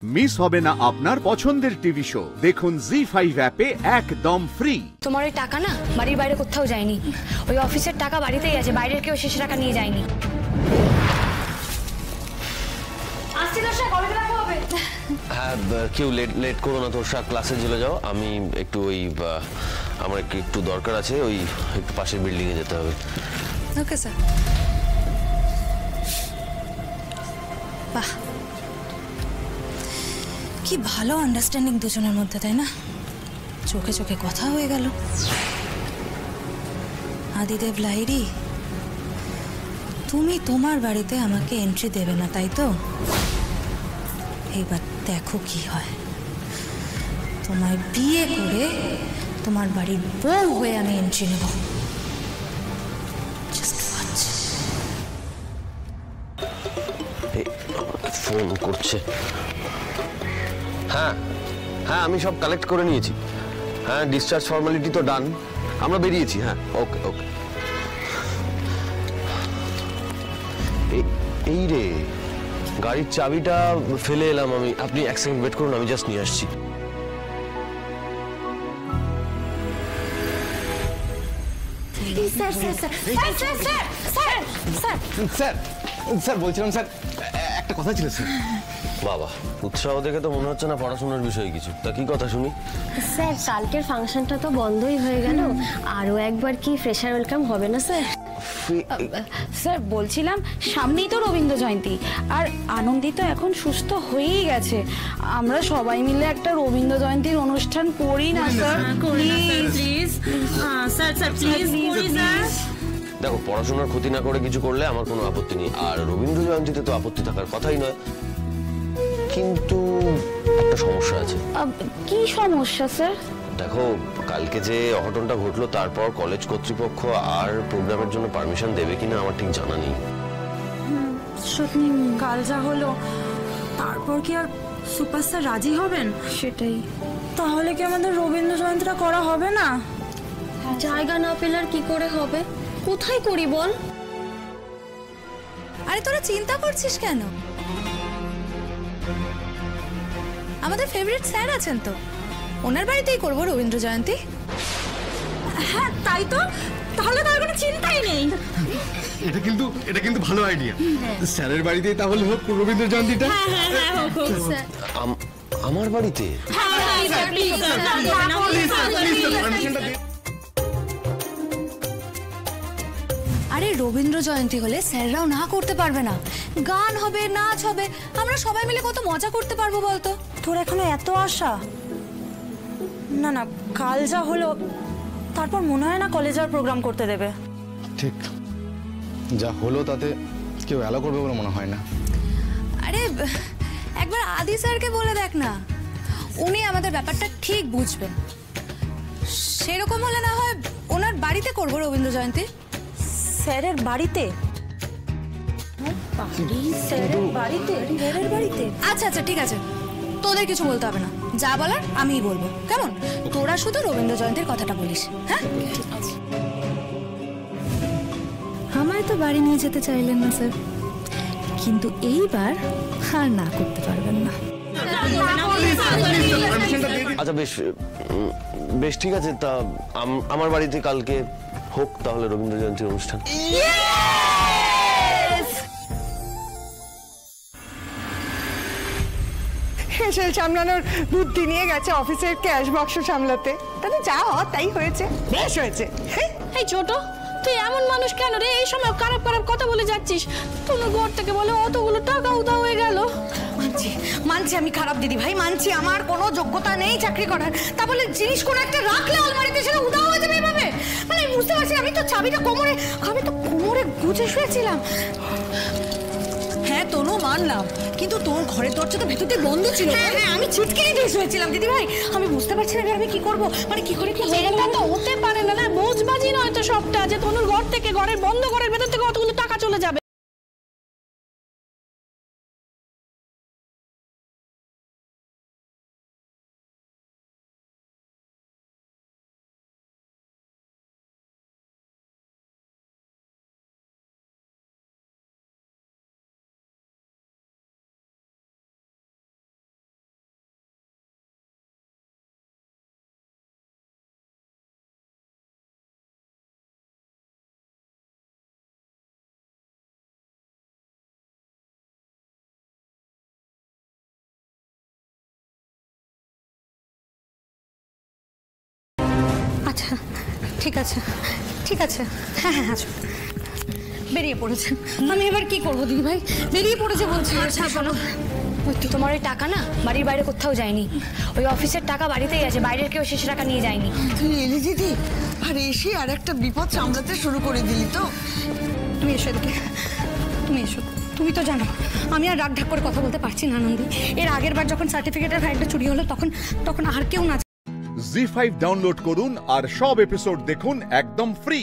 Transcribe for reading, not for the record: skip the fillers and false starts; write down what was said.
Miss হবে না আপনার পছন্দের টিভি শো দেখুন জি5 অ্যাপে একদম ফ্রি। তোমার ওই টাকা না বাড়ির বাইরে কোথাও যায়নি, ওই অফিসের টাকা বাড়িতেই আছে, বাইরের কেউ শেষ টাকা নিয়ে যায়নি। হ্যাঁ, কেউ লেট করো না, তোর ক্লাসে চলে যাও। আমি একটু ওই আমার একটু দরকার আছে, ওই একটু পাশের বিল্ডিং এ যেতে হবে। Okay sir. বাহ, কি ভালো আন্ডারস্ট্যান্ডিং দুজনের মধ্যে, তাই না? চোখে চোখে কথা হয়ে গেল। আদিদেব লাহিড়ী, তুমি তোমার বাড়িতে আমাকে এন্ট্রি দেবে না, তাই তো? এবার দেখো কি হয়। তোমায় বিয়ে করে তোমার বাড়ির বউ হয়ে আমি এন্ট্রি নেব। ফোন করছে। হ্যাঁ হ্যাঁ, আমি সব কালেক্ট করে নিয়েছি। হ্যাঁ, ডিসচার্জ ফর্মালিটি তো ডান, আমরা বেরিয়েছি। হ্যাঁ, ওকে ওকে। এই রে, গাড়ির চাবিটা ফেলে এলাম আমি। আপনি এক সেকেন্ড ওয়েট করুন, আমি জাস্ট নিয়ে আসছি। স্যার বলছিলাম স্যার, একটা কথা ছিল স্যার। বাবা, উৎসাহ দেখে তো মনে হচ্ছে না পড়াশোনার বিষয়ে কিছু। তা কি কথা শুনি? স্যার, কালকের ফাংশনটা তো বন্ধই হয়ে গেল, আরও একবার কি ফ্রেশার ওয়েলকাম হবে না স্যার? স্যার বলছিলাম, সামনেই তো রবীন্দ্র জয়ন্তী, আর আনন্দিত এখন সুস্থ হয়েই গেছে। আমরা সবাই মিলে একটা রবীন্দ্র জয়ন্তীর অনুষ্ঠান করি না sir? Please sir, sir please করি স্যার। দেখো, পড়াশোনার ক্ষতি না করে কিছু করলে আমার কোনো আপত্তি নেই, আর রবীন্দ্র জয়ন্তীতে তো আপত্তি থাকার কথাই নয়। কিন্তু একটা সমস্যা আছে। কি সমস্যা স্যার? দেখো, কালকে যে অঘটনটা ঘটলো, তারপর কলেজ কর্তৃপক্ষ আর প্রোগ্রামের জন্য পারমিশন দেবে কিনা আমার ঠিক জানা নেই। সত্যি কাল যা হলো, তারপর কি আর সুপারস্টার রাজি হবেন? সেটাই। তাহলে কি আমাদের রবীন্দ্র জয়ন্তীটা করা হবে না? জায়গা না পেলে আর কি করে হবে? কোথায় করি বল? আরে তোরা চিন্তা করছিস কেন? আমাদের ফেভারিট স্যার আছেন তো, ওনার বাড়িতেই করবো রবীন্দ্র জয়ন্তী। হ্যাঁ তাই তো, তাহলে তো আর কোনো চিন্তাই নেই। এটা কিন্তু ভালো আইডিয়া। স্যারের বাড়িতেই তাহলে হোক রবীন্দ্র জয়ন্তীটা। আমার বাড়িতে? আরে রবীন্দ্র জয়ন্তী হলে স্যাররাও না করতে পারবে না, গান হবে, নাচ হবে, আমরা সবাই মিলে কত মজা করতে পারবো বলতো। তোর এখনো এত আশা? না না, কাল যা হলো, তারপর মনে হয় না কলেজে আর প্রোগ্রাম করতে দেবে। ঠিক, যা হলো তাতে কেউ অ্যালাউ করবে বলে মনে হয় না। আরে একবার আদি স্যারকে বলে দেখ না, উনি আমাদের ব্যাপারটা ঠিক বুঝবেন। সেরকম হলে না হয় ওনার বাড়িতে করবো রবীন্দ্র জয়ন্তী। স্যারের বাড়িতে? স্যারের বাড়িতে? আচ্ছা আচ্ছা ঠিক আছে, তোদের কিছু বলতে হবে না, যা বলার আমিই বলবো, কেমন? তোরা শুধু রবীন্দ্র জয়ন্তীর কথাটা বলিস। হ্যাঁ, আমায় তো বাড়ি নিয়ে যেতে চাইলেন না স্যার, কিন্তু এইবার আর না করতে পারবেন না। আচ্ছা বেশ বেশ, ঠিক আছে। তা আমার বাড়িতে কালকে হোক তাহলে রবীন্দ্র জয়ন্তীর অনুষ্ঠান। হেসেল সামলানোর বুদ্ধি নিয়ে গেছে অফিসের ক্যাশ বাক্স সামলাতে। তাহলে যা হওয়ার তাই হয়েছে, বেশ হয়েছে। এই ছোট, তুই এমন মানুষ কেন রে? এই সময় খারাপ খারাপ কথা বলে যাচ্ছিস। তোমার ঘর থেকে বলে অতগুলো টাকা উধাও হয়ে গেল। মানছি মানছি আমি খারাপ দিদি ভাই, মানছি আমার কোনো যোগ্যতা নেই চাকরি করার। তা বলে জিনিস কোনো একটা রাখলে আলমারিতে সেটা উধাও হয়ে যাবে এভাবে? মানে বুঝতে পারছি, আমি তো চাবিটা কোমরে গুজে শুয়েছিলাম। হ্যাঁ তনু, মানলাম, কিন্তু তোর ঘরের দরজা তো ভেতর দিয়ে বন্ধ ছিল। হ্যাঁ হ্যাঁ, আমি ছিটকিনি দিয়ে শুয়েছিলাম দিদি ভাই। আমি বুঝতে পারছি না আমি কি করবো, মানে কি করে কি হয়ে গেল। তো হতে পারে না, বোঝবাজি নয় তো সবটা, যে তনুর ঘর থেকে, ঘরের বন্ধ ঘরের ভেতর থেকে অতগুলো টাকা চলে যাবে। আচ্ছা ঠিক আছে ঠিক আছে, হ্যাঁ হ্যাঁ আসো। বেরিয়ে পড়েছে, আমি এবার কি করবো দিদি ভাই? বেরিয়ে পড়েছে বলছি। আচ্ছা বলো, তোমার ওই টাকা না বাড়ির বাইরে কোথাও যায়নি, ওই অফিসের টাকা বাড়িতেই আছে, বাইরের কেউ শেষ টাকা নিয়ে যায়নি। তুই এলি দিদি, আর এসে আর একটা বিপদ সামলাতে শুরু করে দিলি তো। তুমি এসো এদিকে, তুমি এসো। তুমি তো জানো আমি আর রাগ ঢাক করে কথা বলতে পারছি না আনন্দি। এর আগের বার যখন সার্টিফিকেটের ফাইলটা চুরি হলো তখন আর কেউ না। জি5 ডাউনলোড করুন আর সব এপিসোড দেখুন একদম ফ্রি।